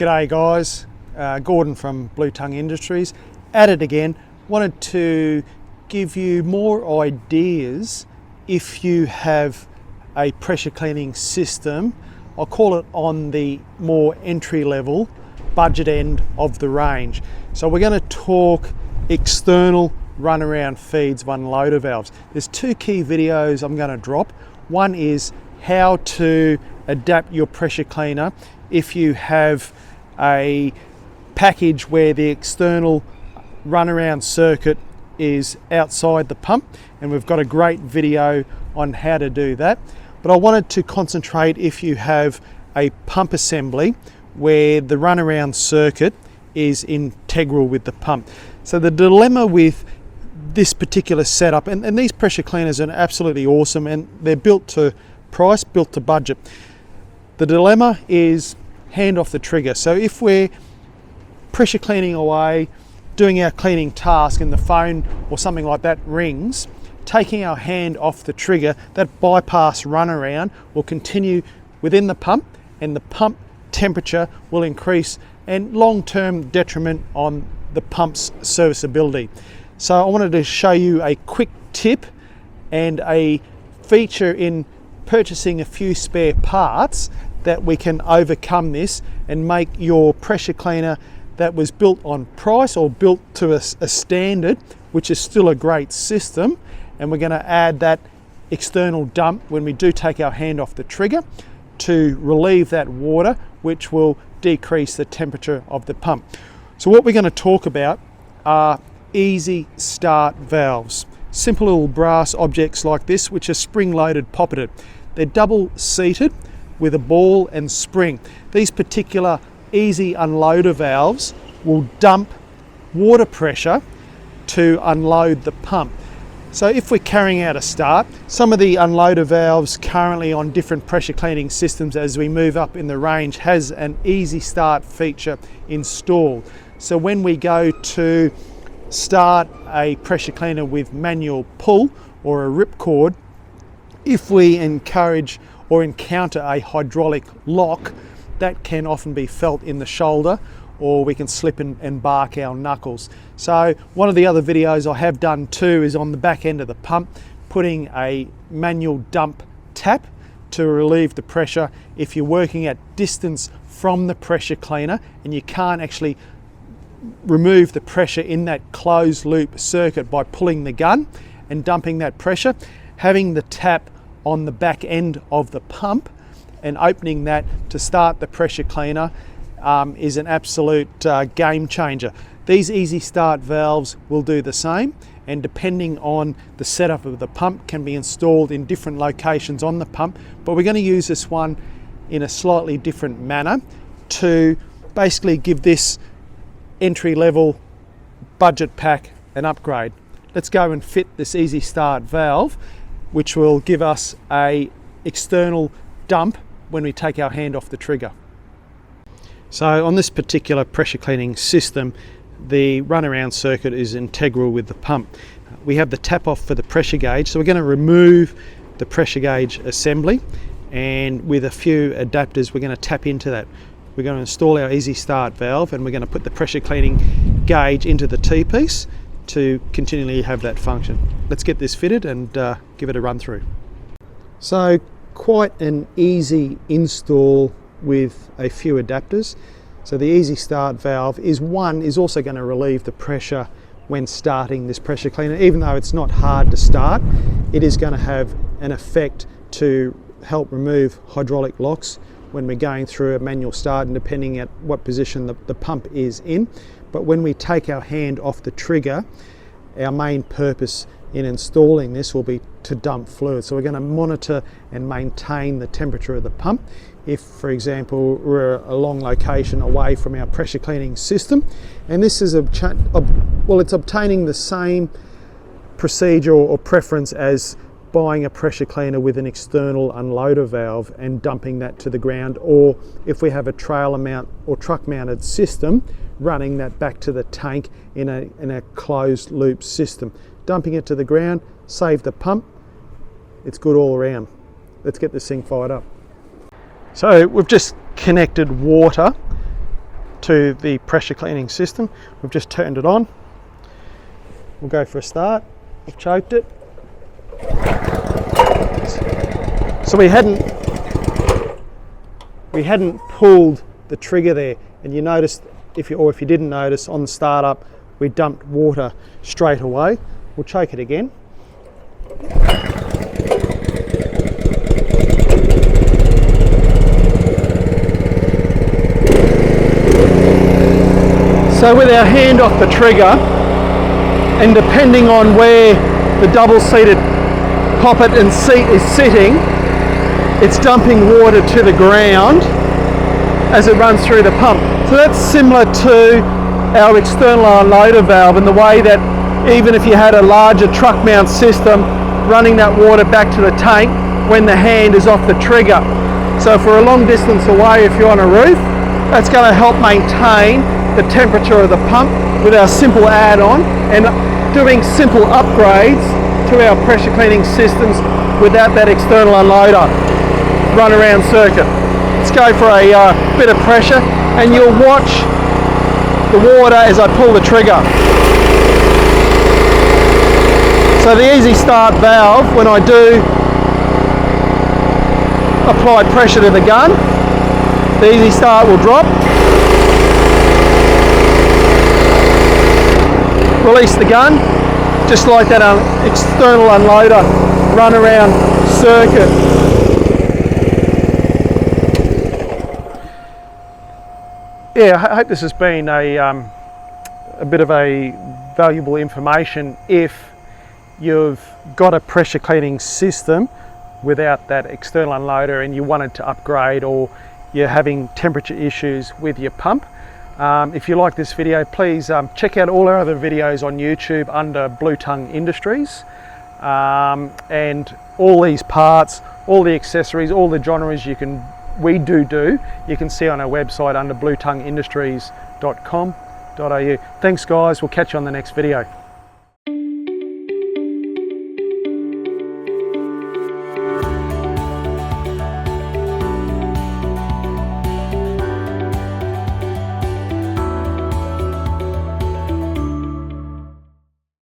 G'day guys, Gordon from Blue Tongue Industries, at it again. Wanted to give you more ideas if you have a pressure cleaning system. I'll call it on the more entry level budget end of the range. So we're going to talk external runaround feeds, unloader valves. There's two key videos I'm going to drop. One is how to adapt your pressure cleaner if you have a package where the external runaround circuit is outside the pump, and we've got a great video on how to do that. But I wanted to concentrate if you have a pump assembly where the runaround circuit is integral with the pump. So the dilemma with this particular setup, and these pressure cleaners are absolutely awesome and they're built to price, built to budget. The dilemma is hand off the trigger. So if we're pressure cleaning away, doing our cleaning task and the phone or something like that rings, taking our hand off the trigger, that bypass runaround will continue within the pump and the pump temperature will increase, and long-term detriment on the pump's serviceability. So I wanted to show you a quick tip and a feature in purchasing a few spare parts that we can overcome this and make your pressure cleaner that was built on price or built to a standard, which is still a great system. And we're going to add that external dump when we do take our hand off the trigger to relieve that water, which will decrease the temperature of the pump. So what we're going to talk about are easy start valves. Simple little brass objects like this, which are spring-loaded poppet. They're double-seated with a ball and spring. These particular easy unloader valves will dump water pressure to unload the pump. So if we're carrying out a start, some of the unloader valves currently on different pressure cleaning systems as we move up in the range has an easy start feature installed. So when we go to start a pressure cleaner with manual pull or a ripcord, if we encourage or encounter a hydraulic lock, that can often be felt in the shoulder, or we can slip and bark our knuckles. So one of the other videos I have done too is on the back end of the pump, putting a manual dump tap to relieve the pressure. If you're working at distance from the pressure cleaner and you can't actually remove the pressure in that closed loop circuit by pulling the gun and dumping that pressure, having the tap on the back end of the pump and opening that to start the pressure cleaner is an absolute game changer. These easy start valves will do the same, and depending on the setup of the pump can be installed in different locations on the pump, but we're going to use this one in a slightly different manner to basically give this entry level budget pack an upgrade. Let's go and fit this easy start valve, which will give us a external dump when we take our hand off the trigger. So on this particular pressure cleaning system, the runaround circuit is integral with the pump. We have the tap off for the pressure gauge, so we're going to remove the pressure gauge assembly, and with a few adapters we're going to tap into that. We're going to install our easy start valve and we're going to put the pressure cleaning gauge into the T-piece to continually have that function. Let's get this fitted and give it a run through. So quite an easy install with a few adapters. So the easy start valve is also going to relieve the pressure when starting this pressure cleaner. Even though it's not hard to start, it is going to have an effect to help remove hydraulic locks when we're going through a manual start and depending at what position the pump is in. But when we take our hand off the trigger, our main purpose in installing this will be to dump fluid. So we're going to monitor and maintain the temperature of the pump. If, for example, we're a long location away from our pressure cleaning system, and this is it's obtaining the same procedure or preference as buying a pressure cleaner with an external unloader valve and dumping that to the ground, or if we have a trailer mount or truck mounted system, running that back to the tank in a closed loop system. Dumping it to the ground, save the pump, it's good all around. Let's get this thing fired up. So we've just connected water to the pressure cleaning system. We've just turned it on. We'll go for a start. I've choked it. So we hadn't pulled the trigger there, and you noticed, if you didn't notice, on the startup we dumped water straight away. We'll choke it again. So with our hand off the trigger, and depending on where the double-seated poppet and seat is sitting, it's dumping water to the ground as it runs through the pump. So that's similar to our external unloader valve, in the way that even if you had a larger truck mount system, running that water back to the tank when the hand is off the trigger. So for a long distance away, if you're on a roof, that's going to help maintain the temperature of the pump with our simple add-on, and doing simple upgrades to our pressure cleaning systems without that external unloader run around circuit. Let's go for a bit of pressure, and you'll watch the water as I pull the trigger. So the easy start valve, when I do apply pressure to the gun, the easy start will drop. Release the gun, just like that external unloader run around circuit. Yeah, I hope this has been a bit of a valuable information if you've got a pressure cleaning system without that external unloader and you wanted to upgrade, or you're having temperature issues with your pump. If you like this video, please check out all our other videos on YouTube under Blue Tongue Industries, and all these parts, all the accessories, all the genres we do, you can see on our website under bluetongueindustries.com.au. Thanks guys, we'll catch you on the next video.